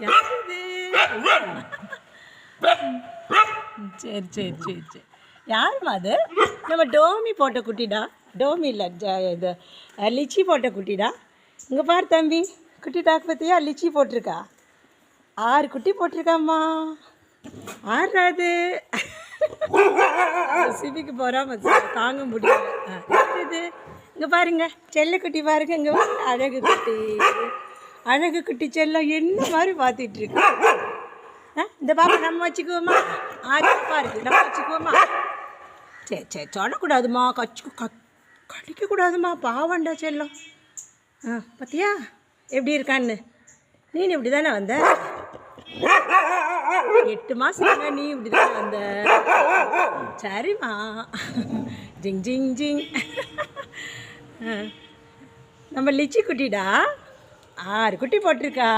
யார் இது? சரி சரி சரி சரி யாருமா அது? நம்ம டோமி போட்ட குட்டிடா. டோமி இல்லை, இது லிச்சி போட்ட குட்டிடா. இங்கே பாரு தம்பி, குட்டி டாக் பார்த்தியா? லிச்சி போட்டிருக்கா. 6 குட்டி போட்டிருக்காம்மா. ஆறாது சிபிக்கு போகிறாம தாங்க முடியல. இது இங்கே பாருங்க, செல்லக்குட்டி பாருங்க. இங்கே அழகு குட்டி, அழகு குட்டி செல்லம் என்ன மாதிரி பார்த்துட்டு இருக்கு. இந்த பாப்பா நம்ம வச்சுக்குவோமா? 6 பாப்பா இருக்குது, நம்ம வச்சுக்குவோமா? சரி சரி சொல்லக்கூடாதுமா, கடிக்கக்கூடாதுமா, பாவண்டா செல்லம். பார்த்தியா எப்படி இருக்கான்னு? நீ இப்படி தானே வந்த? 8 மாதம் நீ இப்படி தானே வந்த? சரிம்மா. ஜிங் ஜிங் ஜிங். நம்ம லிச்சி குட்டிடா, 6 குட்டி போட்டிருக்கா.